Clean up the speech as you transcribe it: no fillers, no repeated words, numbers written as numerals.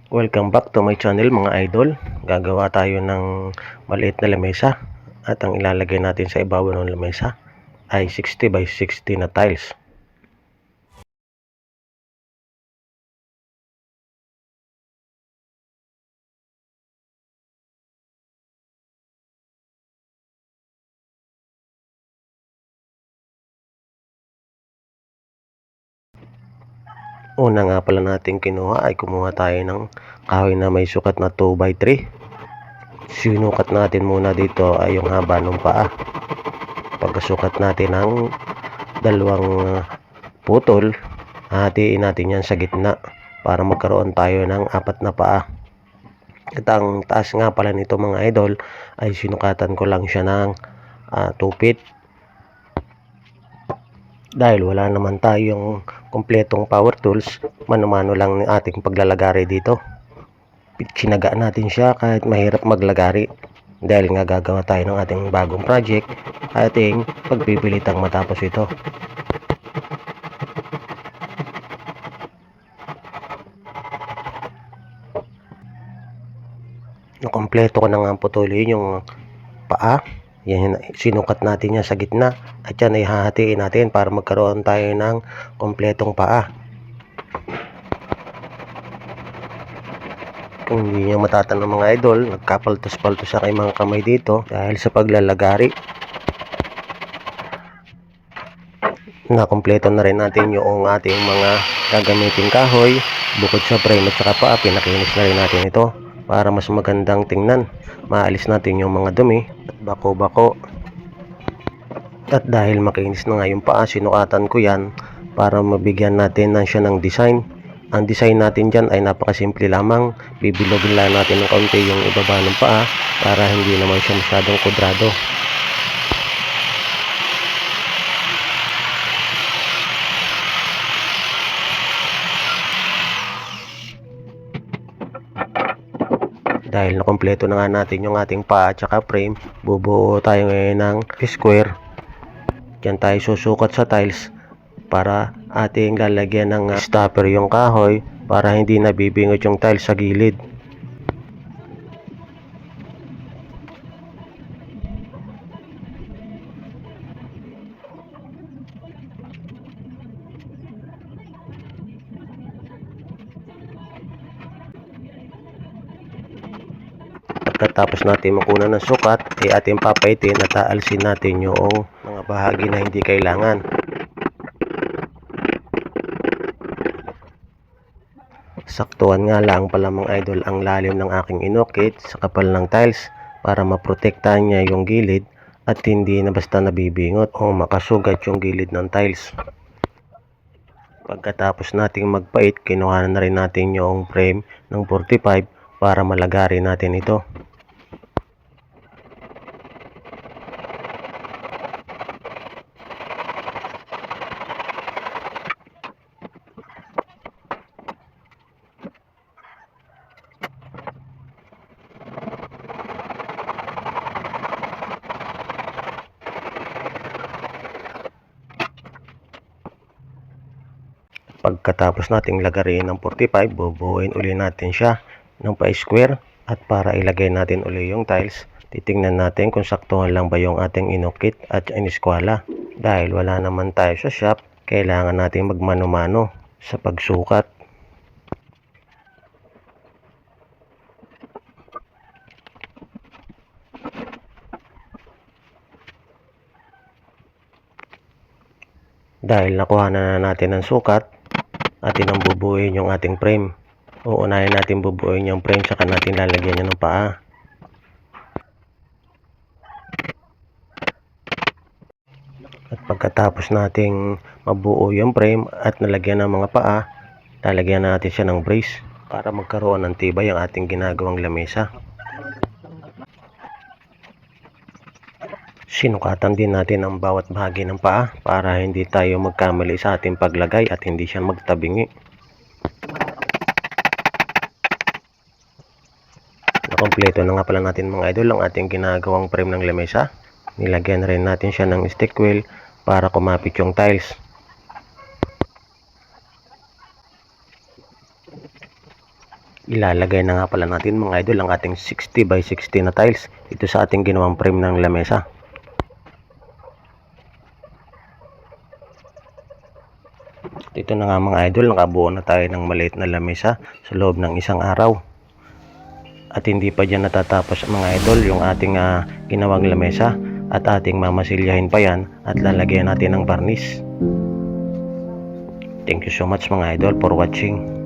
Welcome back to my channel mga idol. Gagawa tayo ng maliit na lamesa at ang ilalagay natin sa ibabaw ng lamesa ay 60 by 60 na tiles. Una nga pala natin kinuha ay kumuha tayo ng kahoy na may sukat na 2 by 3. Sinukat natin muna dito ay yung haba ng paa. Pagkasukat natin ng dalawang putol, hatiin natin yan sa gitna para magkaroon tayo ng 4 na paa. At ang taas nga pala nito mga idol ay sinukatan ko lang siya ng 2 feet. Dahil wala naman tayong kompletong power tools, mano-mano lang ng ating paglalagari dito. Sinagaan natin siya kahit mahirap maglagari. Dahil nga gagawa tayo ng ating bagong project, ating pagpipilitang matapos ito. Nakompleto ko na nga putulin yung paa. Yan, sinukat natin yan sa gitna at yan ay hahatiin natin para magkaroon tayo ng kompletong paa. Kung hindi nyo matatanong mga idol, nagkapaltos-paltos sa mga kamay dito dahil sa paglalagari. Nakompleto na rin natin yung ating mga gagamiting kahoy. Bukod sa frame at saka paa, pinakinis na rin natin ito para mas magandang tingnan. Maalis natin yung mga dumi at bako-bako. At dahil makinis na nga yung paa, sinukatan ko yan para mabigyan natin siya ng design. Ang design natin dyan ay napakasimple lamang. Bibilogin lang natin ng kaunti yung ibaba ng paa para hindi naman siya masyadong kudrado. Dahil nakompleto na nga natin yung ating paa at saka frame, bubuo tayo ngayon ng square. Diyan tayo susukat sa tiles para ating lalagyan ng stopper yung kahoy para hindi nabibingot yung tiles sa gilid. Pagkatapos natin makuha ng sukat, ay ating papaitin at aalsin natin yung mga bahagi na hindi kailangan. Saktuhan nga lang pala mga idol ang lalim ng aking inukit sa kapal ng tiles para maprotektahan niya yung gilid at hindi na basta nabibingot o makasugat yung gilid ng tiles. Pagkatapos nating magpait, kinuha na rin natin yung frame ng 45 para malagari natin ito. Pagkatapos nating lagarin ng 45, bubuuin uli natin siya ng pa-square at para ilagay natin uli yung tiles, titingnan natin kung saktuhan lang ba yung ating inukit at iniskwala. Dahil wala naman tayo sa shop, kailangan natin magmano-mano sa pagsukat. Dahil nakuha na natin ang sukat, atin ang bubuuin yung ating frame. Uunahin natin bubuuin yung frame, saka natin lalagyan niya ng paa. At pagkatapos nating mabuo yung frame at nalagyan ng mga paa, lalagyan natin siya ng brace para magkaroon ng tibay ang ating ginagawang lamesa. Sinukatan din natin ang bawat bahagi ng paa para hindi tayo magkamali sa ating paglagay at hindi siya magtabingi. Nakompleto na nga pala natin mga idol ang ating ginagawang frame ng lamesa. Nilagyan na rin natin siya ng stick wheel para kumapit yung tiles. Ilalagay na nga pala natin mga idol ang ating 60 by 60 na tiles ito sa ating ginawang frame ng lamesa. Ito na nga mga idol, nakabuo na tayo ng maliit na lamesa sa loob ng isang araw. At hindi pa dyan natatapos mga idol yung ating ginawang lamesa at ating mamasilyahin pa yan at lalagyan natin ng varnish. Thank you so much mga idol for watching.